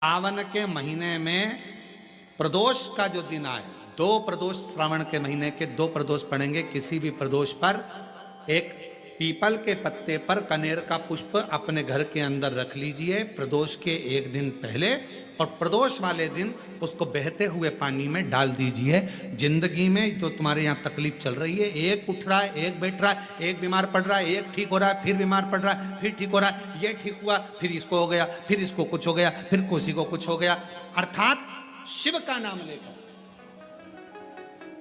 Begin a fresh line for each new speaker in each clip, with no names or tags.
सावन के महीने में प्रदोष का जो दिन आए, 2 प्रदोष श्रावण के महीने के 2 प्रदोष पड़ेंगे। किसी भी प्रदोष पर एक पीपल के पत्ते पर कनेर का पुष्प अपने घर के अंदर रख लीजिए प्रदोष के 1 दिन पहले, और प्रदोष वाले दिन उसको बहते हुए पानी में डाल दीजिए। जिंदगी में जो तुम्हारे यहाँ तकलीफ चल रही है, एक उठ रहा है, एक बैठ रहा है, एक बीमार पड़ रहा है, एक ठीक हो रहा है, फिर बीमार पड़ रहा है, फिर ठीक हो रहा है, ये ठीक हुआ, फिर इसको हो गया, फिर इसको कुछ हो गया, फिर किसी को कुछ हो गया, अर्थात शिव का नाम लेकर।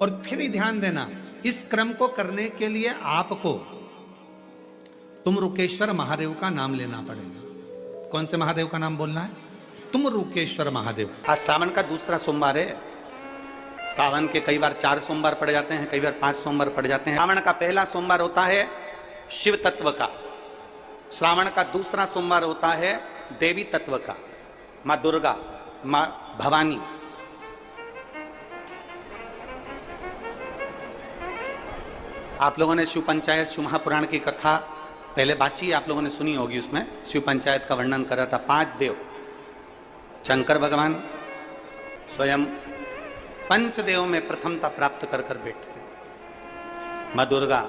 और फिर ही ध्यान देना, इस क्रम को करने के लिए आपको तुम रुकेश्वर महादेव का नाम लेना पड़ेगा। कौन से महादेव का नाम बोलना है? तुम रुकेश्वर महादेव। आज सावन का दूसरा सोमवार है। सावन के कई बार 4 सोमवार पड़ जाते हैं, कई बार 5 सोमवार पड़ जाते हैं। सावन का पहला सोमवार होता है शिव तत्व का, श्रावण का दूसरा सोमवार होता है देवी तत्व का, माँ दुर्गा, माँ भवानी। आप लोगों ने शिव पंचायत शिव महापुराण की कथा पहले बातचीत आप लोगों ने सुनी होगी। उसमें शिव पंचायत का वर्णन कर रहा था। 5 देव, शंकर भगवान स्वयं पंचदेव में प्रथमता प्राप्त कर कर बैठते। माँ दुर्गा,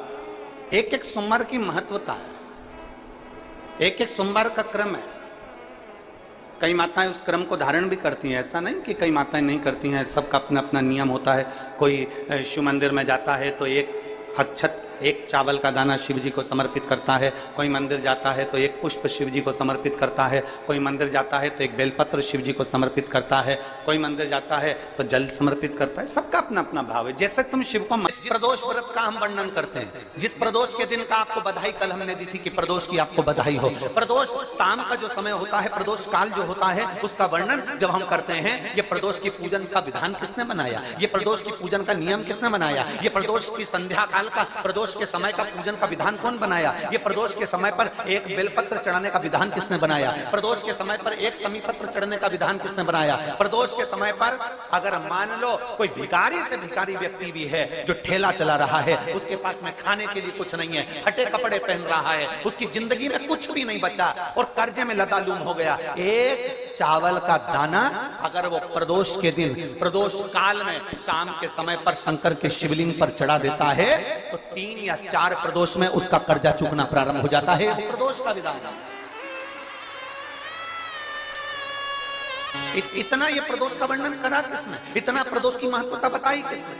एक एक सोमवार की महत्वता है, एक एक सोमवार का क्रम है। कई माताएं उस क्रम को धारण भी करती हैं, ऐसा नहीं कि कई माताएं नहीं करती हैं, सबका अपना अपना नियम होता है। कोई शिव मंदिर में जाता है तो एक अक्षत, एक चावल का दाना शिव जी को समर्पित करता है, कोई मंदिर जाता है तो एक पुष्प शिव जी को समर्पित करता है, कोई मंदिर जाता है तो एक बेलपत्र शिव जी को समर्पित करता है, कोई मंदिर जाता है तो जल समर्पित करता है। सबका अपना अपना भाव है। जैसे तुम शिव को प्रदोष व्रत का हम वर्णन करते हैं, जिस प्रदोष के दिन का आपको बधाई कल हमने दी थी कि प्रदोष की आपको बधाई हो। प्रदोष शाम का जो समय होता है, प्रदोष काल जो होता है, उसका वर्णन जब हम करते हैं, ये प्रदोष की पूजन का विधान किसने बनाया, ये प्रदोष की पूजन का नियम किसने बनाया, ये प्रदोष की संध्या काल का, प्रदोष के समय का पूजन का विधान कौन बनाया, ये प्रदोष के समय पर एक बेलपत्र चढ़ाने का विधान किसने बनाया, प्रदोष के समय पर एक समीपत्र चढ़ने का विधान किसने बनाया। प्रदोष के समय पर अगर मान लो कोई भिखारी से भिखारी व्यक्ति भी है जो ठेला चला रहा है, उसके पास में खाने के लिए कुछ नहीं है, फटे कपड़े पहन रहा है, उसकी जिंदगी में कुछ भी नहीं बचा और कर्जे में लदालूम हो गया, एक चावल का दाना अगर वो प्रदोष के दिन, प्रदोष काल में शाम के समय पर शंकर के शिवलिंग पर चढ़ा देता है तो 3 या 4 प्रदोष में उसका कर्जा चुकना प्रारंभ हो जाता है। प्रदोष का विधान। इतना ये प्रदोष का वर्णन करा किसने? इतना प्रदोष की महत्वता बताई किसने?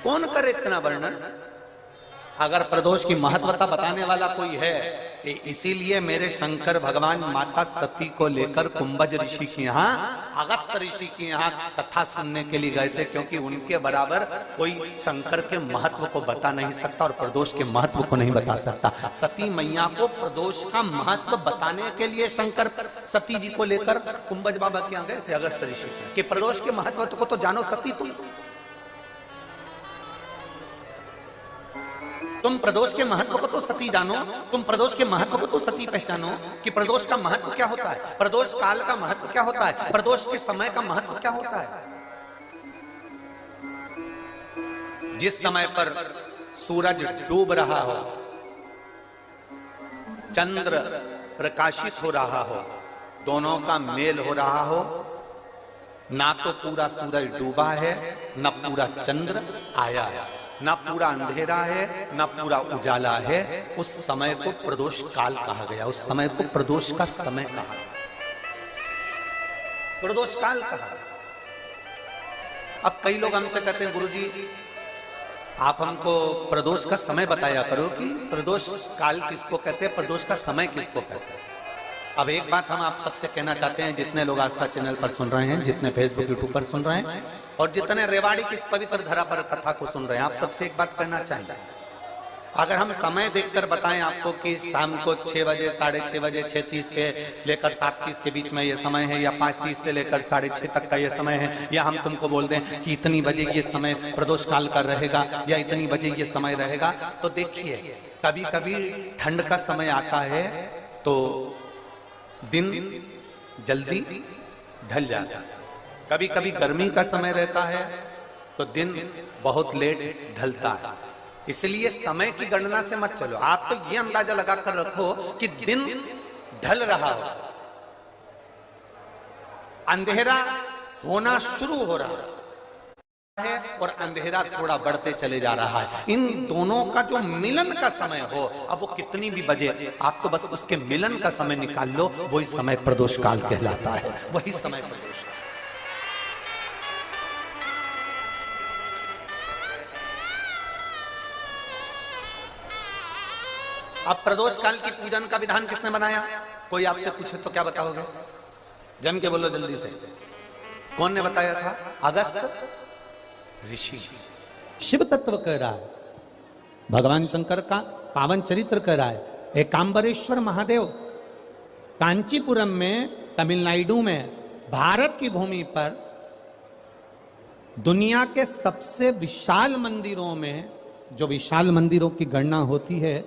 कौन करे इतना वर्णन? अगर प्रदोष की महत्वता बताने वाला कोई है, इसीलिए मेरे शंकर भगवान माता सती को लेकर कुंभज ऋषि के यहाँ, अगस्त ऋषि के यहाँ कथा सुनने के लिए गए थे, क्योंकि उनके बराबर कोई शंकर के महत्व को बता नहीं सकता और प्रदोष के महत्व को नहीं बता सकता। सती मैया को प्रदोष का महत्व बताने के लिए शंकर सती जी को लेकर कुंभज बाबा के यहाँ गए थे, अगस्त ऋषि के, प्रदोष के महत्व को तो जानो सती तुम प्रदोष के महत्व को तो सती जानो, तुम प्रदोष के महत्व को तो सती पहचानो कि प्रदोष का महत्व क्या होता है, प्रदोष काल का महत्व क्या होता है, प्रदोष के समय का महत्व क्या होता है। जिस समय पर सूरज डूब रहा हो, चंद्र प्रकाशित हो रहा हो, दोनों का मेल हो रहा हो, ना तो पूरा सूरज डूबा है, ना पूरा चंद्र आया है, ना पूरा अंधेरा है, ना पूरा उजाला है, उस समय को प्रदोष काल कहा गया, उस समय को प्रदोष का समय कहा, प्रदोष काल कहा। अब कई लोग हमसे कहते हैं गुरुजी आप हमको प्रदोष का समय बताया करो कि प्रदोष काल किसको कहते हैं, प्रदोष का समय किसको कहते हैं। अब एक बात हम आप सबसे कहना चाहते हैं, जितने लोग आस्था चैनल पर सुन रहे हैं, जितने फेसबुक यूट्यूब पर सुन रहे हैं और जितने रेवाड़ी की इस पवित्र धरा पर कथा को सुन रहे हैं, आप सबसे एक बात कहना चाहिए। अगर हम समय देखकर बताएं आपको कि शाम को 6 बजे, 6:30 बजे, 6:30 पे लेकर 7:30 के बीच में ये समय है, या 5:30 से लेकर 6:30 तक का ये समय है, या हम तुमको बोल दें कि इतनी बजे ये समय प्रदोष काल का रहेगा या इतनी बजे ये समय रहेगा, तो देखिए कभी कभी ठंड का समय आता है तो दिन जल्दी ढल जाता है, कभी कभी गर्मी का समय रहता है तो दिन बहुत लेट ढलता है। इसलिए समय की गणना से मत चलो, आप तो ये अंदाजा लगा कर रखो कि दिन ढल रहा हो अंधेरा होना शुरू हो रहा है और अंधेरा थोड़ा बढ़ते चले जा रहा है। इन दोनों का जो मिलन का समय हो, अब वो कितनी भी बजे, आप तो बस उसके मिलन का समय निकाल लो, वही समय प्रदोष काल कहलाता है, वही समय प्रदोष। अब प्रदोष काल की पूजन का विधान किसने बनाया? कोई आपसे पूछे तो क्या बताओगे? जम के बोलो जल्दी से, कौन ने बताया था? अगस्त ऋषि। शिव तत्व कह रहा है, भगवान शंकर का पावन चरित्र कह रहा है। एकांबरेश्वर महादेव कांचीपुरम में, तमिलनाडु में, भारत की भूमि पर दुनिया के सबसे विशाल मंदिरों में, जो विशाल मंदिरों की गणना होती है,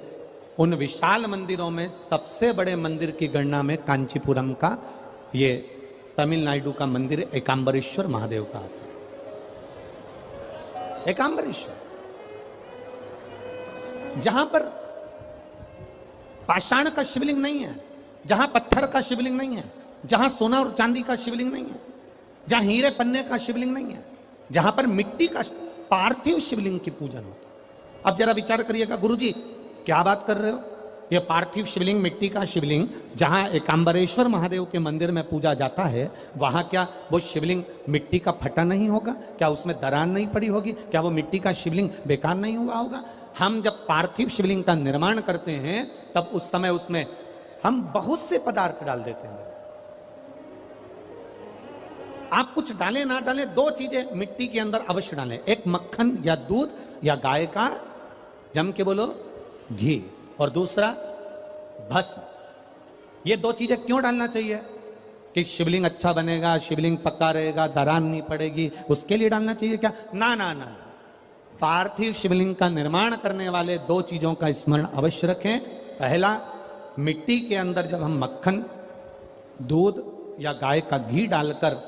उन विशाल मंदिरों में सबसे बड़े मंदिर की गणना में कांचीपुरम का, ये तमिलनाडु का मंदिर एकांबरेश्वर महादेव का आता है। एकांबरेश्वर, जहां पर पाषाण का शिवलिंग नहीं है, जहां पत्थर का शिवलिंग नहीं है, जहां सोना और चांदी का शिवलिंग नहीं है, जहां हीरे पन्ने का शिवलिंग नहीं है, जहां पर मिट्टी का पार्थिव शिवलिंग की पूजन होता है। अब जरा विचार करिएगा, गुरुजी क्या बात कर रहे हो? ये पार्थिव शिवलिंग, मिट्टी का शिवलिंग, जहां एकांबरेश्वर महादेव के मंदिर में पूजा जाता है, वहां क्या वो शिवलिंग मिट्टी का फटा नहीं होगा? क्या उसमें दरार नहीं पड़ी होगी? क्या वो मिट्टी का शिवलिंग बेकार नहीं हुआ होगा? हम जब पार्थिव शिवलिंग का निर्माण करते हैं, तब उस समय उसमें हम बहुत से पदार्थ डाल देते हैं। आप कुछ डालें ना डालें, दो चीजें मिट्टी के अंदर अवश्य डालें, एक मक्खन या दूध या गाय का, जम के बोलो, घी, और दूसरा भस्म। ये दो चीजें क्यों डालना चाहिए? कि शिवलिंग अच्छा बनेगा, शिवलिंग पक्का रहेगा, दरार नहीं पड़ेगी, उसके लिए डालना चाहिए क्या? ना ना ना, पार्थिव शिवलिंग का निर्माण करने वाले दो चीजों का स्मरण अवश्य रखें। पहला, मिट्टी के अंदर जब हम मक्खन, दूध या गाय का घी डालकर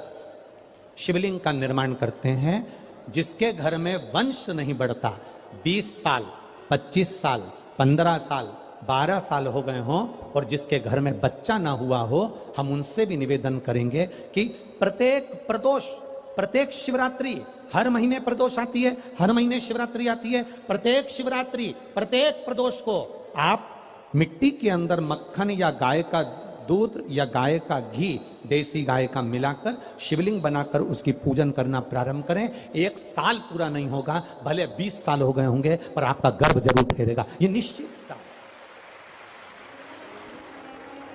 शिवलिंग का निर्माण करते हैं, जिसके घर में वंश नहीं बढ़ता, 20 साल, 25 साल, 15 साल, 12 साल हो गए हों, और जिसके घर में बच्चा ना हुआ हो, हम उनसे भी निवेदन करेंगे कि प्रत्येक प्रदोष, प्रत्येक शिवरात्रि, हर महीने प्रदोष आती है, हर महीने शिवरात्रि आती है, प्रत्येक शिवरात्रि, प्रत्येक प्रदोष को आप मिट्टी के अंदर मक्खन या गाय का दूध या गाय का घी, देसी गाय का मिलाकर शिवलिंग बनाकर उसकी पूजन करना प्रारंभ करें। 1 साल पूरा नहीं होगा, भले 20 साल हो गए होंगे, पर आपका गर्भ जरूर ठहरेगा, ये निश्चित।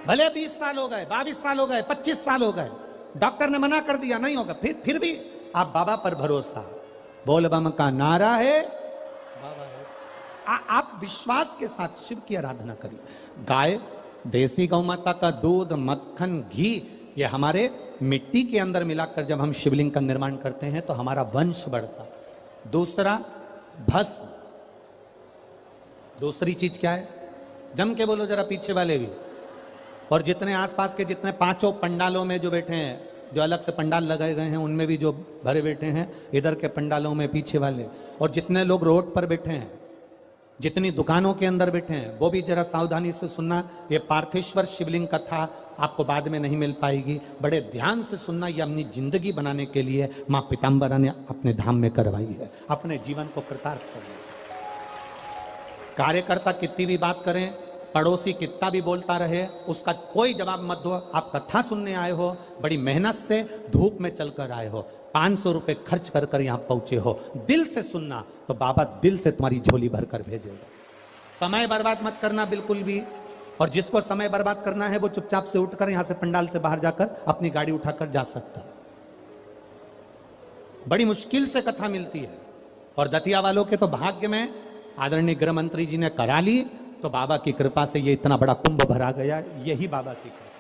भले 20 साल हो गए, 22 साल हो गए, 25 साल हो गए, डॉक्टर ने मना कर दिया नहीं होगा, फिर भी आप बाबा पर भरोसा, बोल बम का नारा है, बाबा है। आप विश्वास के साथ शिव की आराधना करिए। गाय, देसी गौ माता का दूध, मक्खन, घी, ये हमारे मिट्टी के अंदर मिलाकर जब हम शिवलिंग का निर्माण करते हैं तो हमारा वंश बढ़ता। दूसरा, भस्म। दूसरी चीज क्या है? जम के बोलो जरा, पीछे वाले भी, और जितने आसपास के जितने 5 पंडालों में जो बैठे हैं, जो अलग से पंडाल लगाए गए हैं, उनमें भी जो भरे बैठे हैं, इधर के पंडालों में पीछे वाले, और जितने लोग रोड पर बैठे हैं, जितनी दुकानों के अंदर बैठे हैं, वो भी जरा सावधानी से सुनना। ये पार्थेश्वर शिवलिंग कथा आपको बाद में नहीं मिल पाएगी, बड़े ध्यान से सुनना। ये अपनी जिंदगी बनाने के लिए माँ पीताम्बरा ने अपने धाम में करवाई है, अपने जीवन को कृतार्थ करने। कार्यकर्ता कितनी भी बात करें, पड़ोसी कितना भी बोलता रहे, उसका कोई जवाब मत दो। आप कथा सुनने आए हो, बड़ी मेहनत से धूप में चलकर आए हो, 500 रुपए खर्च कर कर यहां पहुंचे हो, दिल से सुनना तो बाबा दिल से तुम्हारी झोली भर कर भेजेगा। समय बर्बाद मत करना बिल्कुल भी, और जिसको समय बर्बाद करना है वो चुपचाप से उठकर यहां से पंडाल से बाहर जाकर अपनी गाड़ी उठाकर जा सकता। बड़ी मुश्किल से कथा मिलती है, और दतिया वालों के तो भाग्य में आदरणीय गृह मंत्री जी ने करा ली, तो बाबा की कृपा से ये इतना बड़ा कुंभ भरा गया, यही बाबा की कृपा।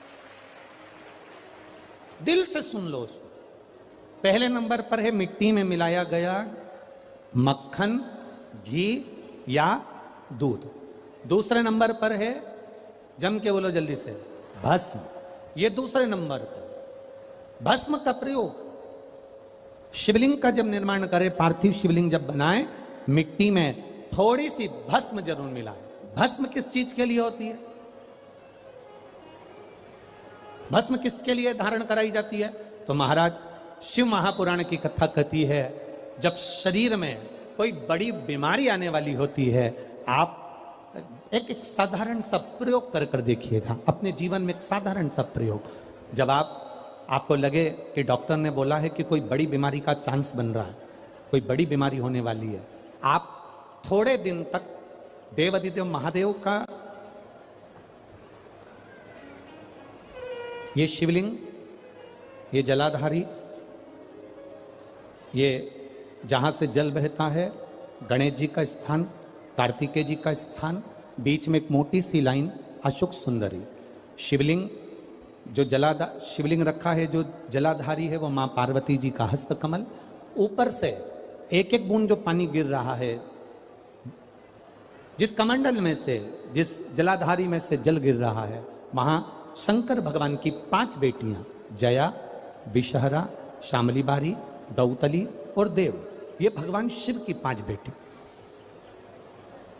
दिल से सुन लो उसको। पहले नंबर पर है मिट्टी में मिलाया गया मक्खन, घी या दूध। दूसरे नंबर पर है, जम के बोलो जल्दी से, भस्म। ये दूसरे नंबर पर। भस्म का प्रयोग शिवलिंग का जब निर्माण करें, पार्थिव शिवलिंग जब बनाए, मिट्टी में थोड़ी सी भस्म जरूर मिलाए। भस्म किस चीज के लिए होती है? भस्म किसके लिए धारण कराई जाती है? तो महाराज शिव महापुराण की कथा कहती है, जब शरीर में कोई बड़ी बीमारी आने वाली होती है, आप एक साधारण सा प्रयोग कर देखिएगा अपने जीवन में। एक साधारण सा प्रयोग, जब आपको लगे कि डॉक्टर ने बोला है कि कोई बड़ी बीमारी का चांस बन रहा है, कोई बड़ी बीमारी होने वाली है, आप थोड़े दिन तक देवाधिदेव महादेव का ये शिवलिंग, ये जलाधारी, ये जहां से जल बहता है, गणेश जी का स्थान, कार्तिकेय जी का स्थान, बीच में एक मोटी सी लाइन अशोक सुंदरी, शिवलिंग जो शिवलिंग रखा है, जो जलाधारी है वो मां पार्वती जी का हस्तकमल, ऊपर से एक एक बूंद जो पानी गिर रहा है, जिस कमंडल में से, जिस जलाधारी में से जल गिर रहा है, वहां शंकर भगवान की 5 बेटियां जया, विषहरा, शामली बारी, दौतली और देव, ये भगवान शिव की 5 बेटी।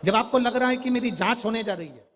जब आपको लग रहा है कि मेरी जांच होने जा रही है,